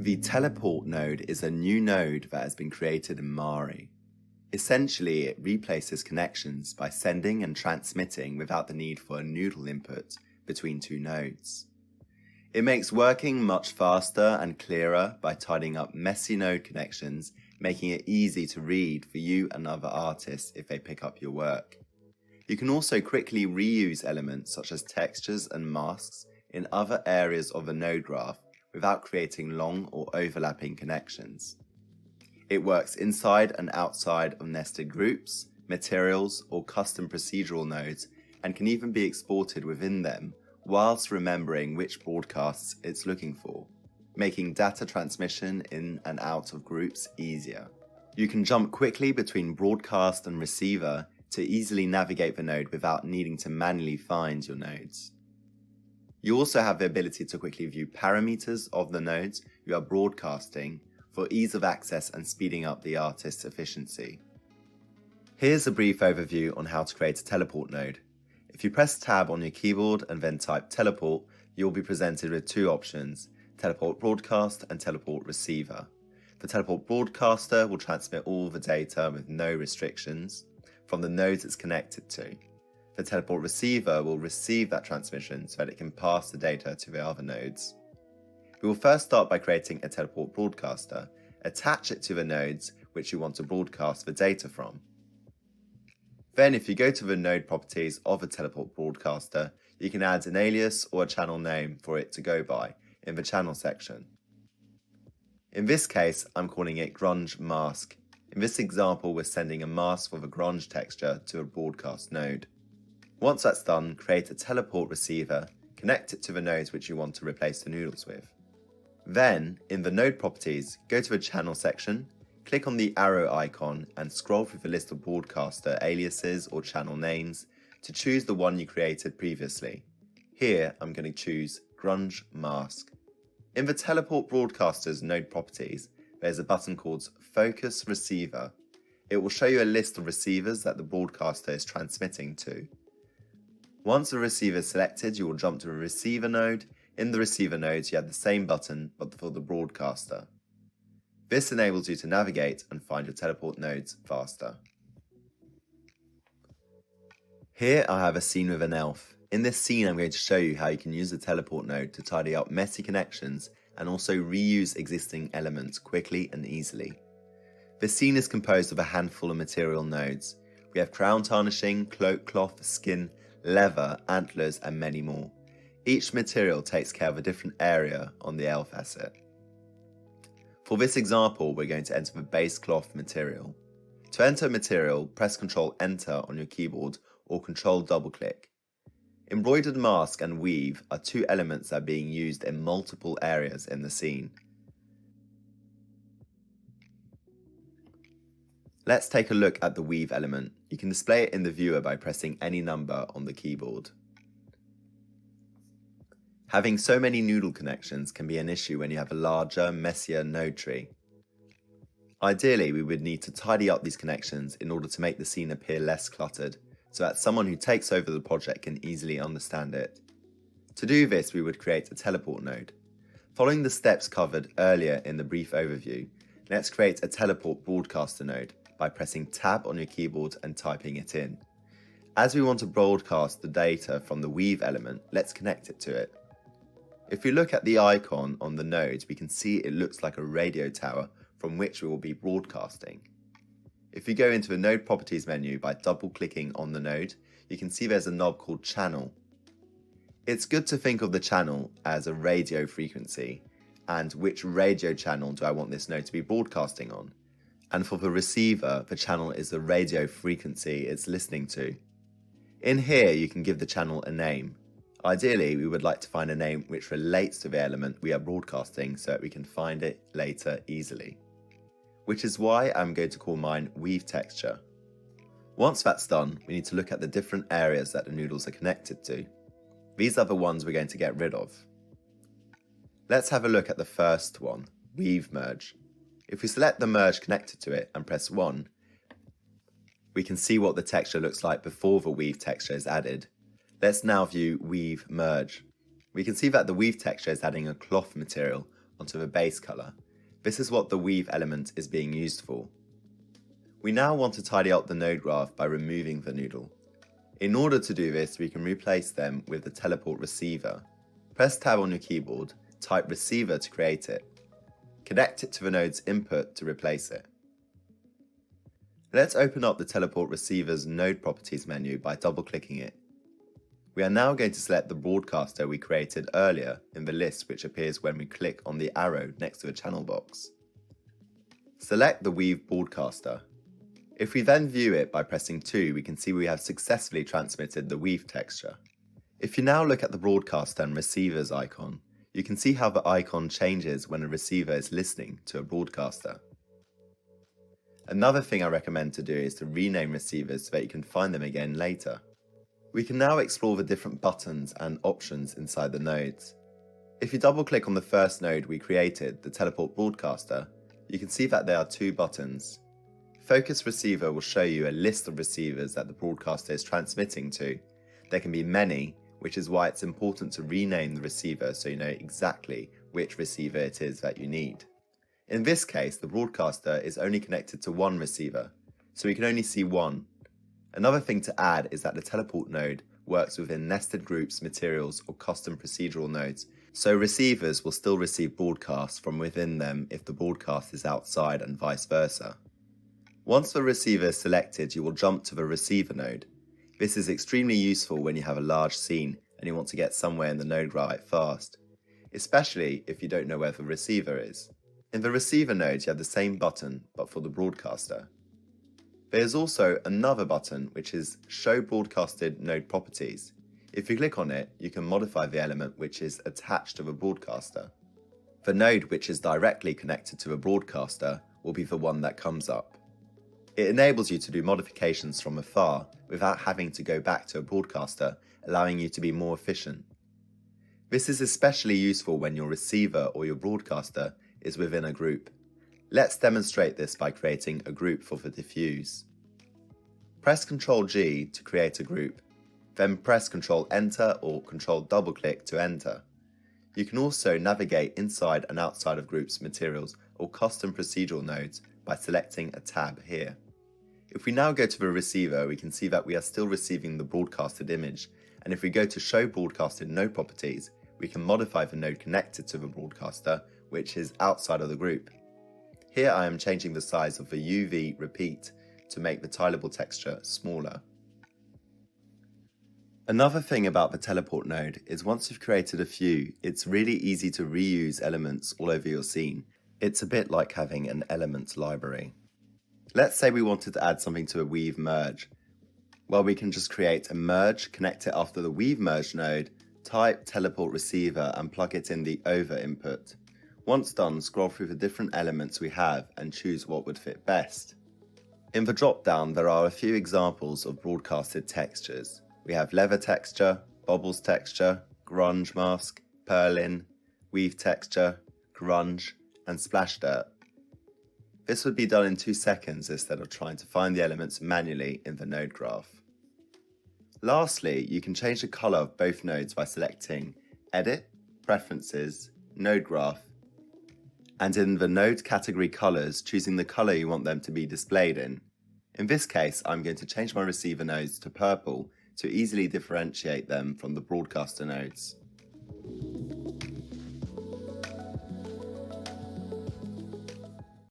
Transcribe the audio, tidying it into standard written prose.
The Teleport node is a new node that has been created in Mari. Essentially, it replaces connections by sending and transmitting without the need for a noodle input between two nodes. It makes working much faster and clearer by tidying up messy node connections, making it easy to read for you and other artists if they pick up your work. You can also quickly reuse elements such as textures and masks in other areas of a node graph without creating long or overlapping connections. It works inside and outside of nested groups, materials, or custom procedural nodes, and can even be exported within them whilst remembering which broadcasts it's looking for, making data transmission in and out of groups easier. You can jump quickly between broadcast and receiver to easily navigate the node without needing to manually find your nodes. You also have the ability to quickly view parameters of the nodes you are broadcasting for ease of access and speeding up the artist's efficiency. Here's a brief overview on how to create a teleport node. If you press Tab on your keyboard and then type teleport, you'll be presented with two options, teleport broadcast and teleport receiver. The teleport broadcaster will transmit all the data with no restrictions from the nodes it's connected to. The teleport receiver will receive that transmission so that it can pass the data to the other nodes. We will first start by creating a teleport broadcaster, attach it to the nodes which you want to broadcast the data from. Then if you go to the node properties of a teleport broadcaster, you can add an alias or a channel name for it to go by in the channel section. In this case, I'm calling it grunge mask. In this example, we're sending a mask for the grunge texture to a broadcast node. Once that's done, create a teleport receiver, connect it to the nodes which you want to replace the noodles with. Then, in the node properties, go to the channel section, click on the arrow icon and scroll through the list of broadcaster aliases or channel names to choose the one you created previously. Here, I'm going to choose grunge mask. In the teleport broadcaster's node properties, there's a button called focus receiver. It will show you a list of receivers that the broadcaster is transmitting to. Once the receiver is selected, you will jump to the receiver node. In the receiver nodes, you have the same button, but for the broadcaster. This enables you to navigate and find your teleport nodes faster. Here I have a scene with an elf. In this scene, I'm going to show you how you can use the teleport node to tidy up messy connections and also reuse existing elements quickly and easily. This scene is composed of a handful of material nodes. We have crown tarnishing, cloak cloth, skin, leather, antlers, and many more. Each material takes care of a different area on the elf asset. For this example, we're going to enter the base cloth material. To enter material, press Ctrl Enter on your keyboard or Ctrl double click. Embroidered mask and weave are two elements that are being used in multiple areas in the scene. Let's take a look at the weave element. You can display it in the viewer by pressing any number on the keyboard. Having so many noodle connections can be an issue when you have a larger, messier node tree. Ideally, we would need to tidy up these connections in order to make the scene appear less cluttered, so that someone who takes over the project can easily understand it. To do this, we would create a teleport node. Following the steps covered earlier in the brief overview, let's create a teleport broadcaster node by pressing Tab on your keyboard and typing it in. As we want to broadcast the data from the weave element, let's connect it to it. If we look at the icon on the nodes, we can see it looks like a radio tower from which we will be broadcasting. If you go into the node properties menu by double clicking on the node, you can see there's a knob called channel. It's good to think of the channel as a radio frequency, and which radio channel do I want this node to be broadcasting on? And for the receiver, the channel is the radio frequency it's listening to. In here, you can give the channel a name. Ideally, we would like to find a name which relates to the element we are broadcasting so that we can find it later easily. Which is why I'm going to call mine Weave Texture. Once that's done, we need to look at the different areas that the noodles are connected to. These are the ones we're going to get rid of. Let's have a look at the first one, Weave Merge. If we select the merge connected to it and press 1, we can see what the texture looks like before the weave texture is added. Let's now view Weave Merge. We can see that the weave texture is adding a cloth material onto the base color. This is what the weave element is being used for. We now want to tidy up the node graph by removing the noodle. In order to do this, we can replace them with the teleport receiver. Press tab on your keyboard, type receiver to create it. Connect it to the node's input to replace it. Let's open up the teleport receiver's node properties menu by double-clicking it. We are now going to select the broadcaster we created earlier in the list, which appears when we click on the arrow next to the channel box. Select the weave broadcaster. If we then view it by pressing 2, we can see we have successfully transmitted the weave texture. If you now look at the broadcaster and receivers icon, you can see how the icon changes when a receiver is listening to a broadcaster. Another thing I recommend to do is to rename receivers so that you can find them again later. We can now explore the different buttons and options inside the nodes. If you double click on the first node we created, the teleport broadcaster, you can see that there are 2 buttons. Focus receiver will show you a list of receivers that the broadcaster is transmitting to. There can be many, which is why it's important to rename the receiver so you know exactly which receiver it is that you need. In this case, the broadcaster is only connected to 1 receiver, so we can only see 1. Another thing to add is that the teleport node works within nested groups, materials, or custom procedural nodes, so receivers will still receive broadcasts from within them if the broadcast is outside and vice versa. Once the receiver is selected, you will jump to the receiver node. This is extremely useful when you have a large scene and you want to get somewhere in the node graph fast, especially if you don't know where the receiver is. In the receiver node, you have the same button, but for the broadcaster. There is also another button which is Show Broadcasted Node Properties. If you click on it, you can modify the element which is attached to the broadcaster. The node which is directly connected to the broadcaster will be the one that comes up. It enables you to do modifications from afar without having to go back to a broadcaster, allowing you to be more efficient. This is especially useful when your receiver or your broadcaster is within a group. Let's demonstrate this by creating a group for the diffuse. Press Ctrl G to create a group, then press Ctrl Enter or Ctrl double click to enter. You can also navigate inside and outside of groups, materials, or custom procedural nodes by selecting a tab here. If we now go to the receiver, we can see that we are still receiving the broadcasted image, and if we go to Show Broadcasted Node Properties, we can modify the node connected to the broadcaster, which is outside of the group. Here I am changing the size of the UV repeat to make the tileable texture smaller. Another thing about the teleport node is once you've created a few, it's really easy to reuse elements all over your scene. It's a bit like having an element library. Let's say we wanted to add something to a weave merge. Well, we can just create a merge, connect it after the weave merge node, type teleport receiver and plug it in the over input. Once done, scroll through the different elements we have and choose what would fit best. In the drop-down, there are a few examples of broadcasted textures. We have leather texture, bobbles texture, grunge mask, purlin, weave texture, grunge, and splash dirt. This would be done in 2 seconds instead of trying to find the elements manually in the node graph. Lastly, you can change the color of both nodes by selecting Edit, Preferences, Node Graph, and in the node category colors, choosing the color you want them to be displayed in. In this case, I'm going to change my receiver nodes to purple to easily differentiate them from the broadcaster nodes.